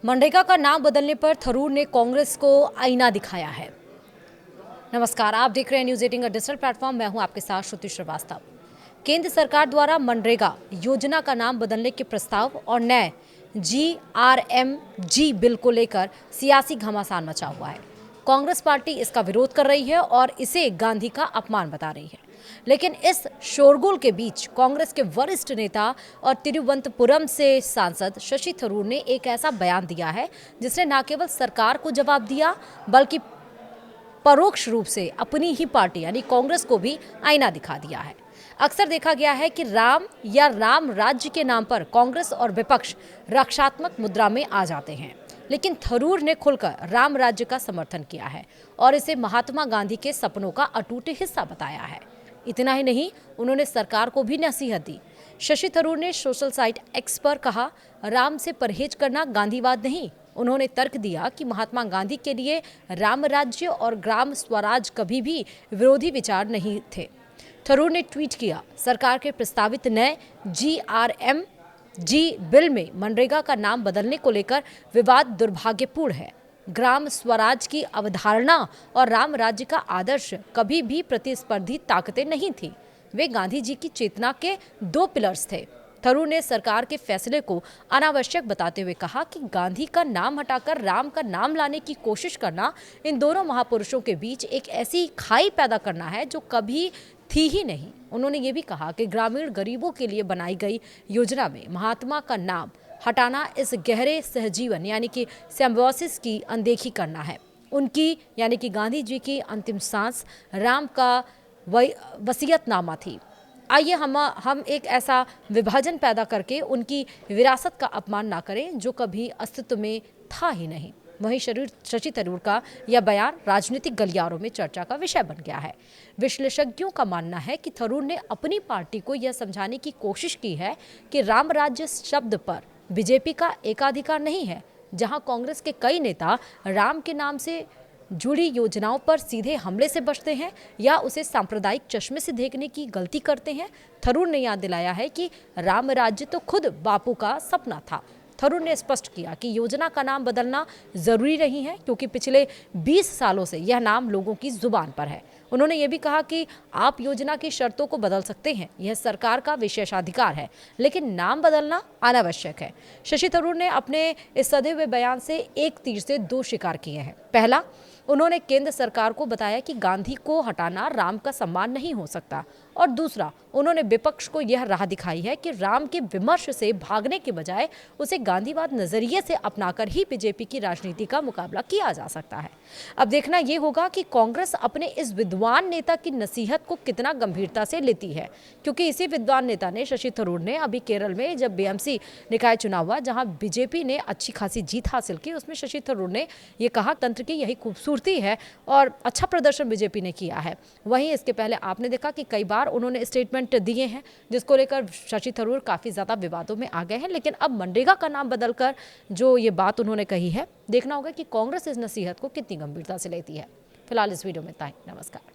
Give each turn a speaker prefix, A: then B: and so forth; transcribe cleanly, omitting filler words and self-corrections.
A: मनरेगा का नाम बदलने पर थरूर ने कांग्रेस को आईना दिखाया है। नमस्कार, आप देख रहे हैं न्यूज 18 का डिजिटल प्लेटफॉर्म। मैं हूं आपके साथ श्रुति श्रीवास्तव। केंद्र सरकार द्वारा मनरेगा योजना का नाम बदलने के प्रस्ताव और नए GRMG बिल को लेकर सियासी घमासान मचा हुआ है। कांग्रेस पार्टी इसका विरोध कर रही है और इसे गांधी का अपमान बता रही है। लेकिन इस शोरगुल के बीच कांग्रेस के वरिष्ठ नेता और तिरुवनंतपुरम से सांसद शशि थरूर ने एक ऐसा बयान दिया है जिसने न केवल सरकार को जवाब दिया बल्कि परोक्ष रूप से अपनी ही पार्टी यानी कांग्रेस को भी आईना दिखा दिया है। अक्सर देखा गया है कि राम या राम राज्य के नाम पर कांग्रेस और विपक्ष रक्षात्मक मुद्रा में आ जाते हैं, लेकिन थरूर ने खुलकर राम राज्य का समर्थन किया है और इसे महात्मा गांधी के सपनों का अटूट हिस्सा बताया है। इतना ही नहीं, उन्होंने सरकार को भी नसीहत दी। शशि थरूर ने सोशल साइट एक्स पर कहा, राम से परहेज करना गांधीवाद नहीं। उन्होंने तर्क दिया कि महात्मा गांधी के लिए राम राज्य और ग्राम स्वराज कभी भी विरोधी विचार नहीं थे। थरूर ने ट्वीट किया, सरकार के प्रस्तावित नए GRMG बिल में मनरेगा का नाम बदलने को लेकर विवाद दुर्भाग्यपूर्ण है। ग्राम स्वराज की अवधारणा और राम राज्य का आदर्श कभी भी प्रतिस्पर्धी ताकतें नहीं थी। वे गांधी जी की चेतना के दो पिलर्स थे। थरूर ने सरकार के फैसले को अनावश्यक बताते हुए कहा कि गांधी का नाम हटाकर राम का नाम लाने की कोशिश करना इन दोनों महापुरुषों के बीच एक ऐसी खाई पैदा करना है जो कभी थी ही नहीं। उन्होंने ये भी कहा कि ग्रामीण गरीबों के लिए बनाई गई योजना में महात्मा का नाम हटाना इस गहरे सहजीवन यानी कि सिम्बायोसिस की अनदेखी करना है। उनकी यानी कि गांधी जी की अंतिम सांस राम का वसीयतनामा थी। आइए हम एक ऐसा विभाजन पैदा करके उनकी विरासत का अपमान ना करें जो कभी अस्तित्व में था ही नहीं। वहीं शशि थरूर का यह बयान राजनीतिक गलियारों में चर्चा का विषय बन गया है। विश्लेषज्ञों का मानना है कि थरूर ने अपनी पार्टी को यह समझाने की कोशिश की है कि राम राज्य शब्द पर बीजेपी का एकाधिकार नहीं है। जहां कांग्रेस के कई नेता राम के नाम से जुड़ी योजनाओं पर सीधे हमले से बचते हैं या उसे सांप्रदायिक चश्मे से देखने की गलती करते हैं, थरूर ने याद दिलाया है कि राम राज्य तो खुद बापू का सपना था। थरूर ने स्पष्ट किया कि योजना का नाम बदलना जरूरी नहीं है क्योंकि पिछले 20 सालों से यह नाम लोगों की जुबान पर है। उन्होंने ये भी कहा कि आप योजना की शर्तों को बदल सकते हैं, यह सरकार का विशेषाधिकार है, लेकिन नाम बदलना अनावश्यक है। शशि थरूर ने अपने इस सधे हुए बयान से एक तीर से दो शिकार किए हैं। पहला, उन्होंने केंद्र सरकार को बताया कि गांधी को हटाना राम का सम्मान नहीं हो सकता, और दूसरा, उन्होंने विपक्ष को यह राह दिखाई है कि राम के विमर्श से भागने के बजाय उसे गांधीवाद नजरिए से अपनाकर ही बीजेपी की राजनीति का मुकाबला किया जा सकता है। अब देखना यह होगा कि कांग्रेस अपने इस विद्वान नेता की नसीहत को कितना गंभीरता से लेती है, क्योंकि इसी विद्वान नेता ने शशि थरूर ने अभी केरल में जब BMC निकाय चुनाव हुआ जहां बीजेपी ने अच्छी खासी जीत हासिल की, उसमें शशि थरूर ने यह कहा तंत्र की यही खूबसूरती है और अच्छा प्रदर्शन बीजेपी ने किया है। वहीं इसके पहले आपने देखा कि कई बार उन्होंने स्टेटमेंट दिए हैं जिसको लेकर शशि थरूर काफी ज्यादा विवादों में आ गए हैं, लेकिन अब मनरेगा का नाम बदलकर जो ये बात उन्होंने कही है, देखना होगा कि कांग्रेस इस नसीहत को कितनी गंभीरता से लेती है। फिलहाल इस वीडियो में इतना ही। नमस्कार।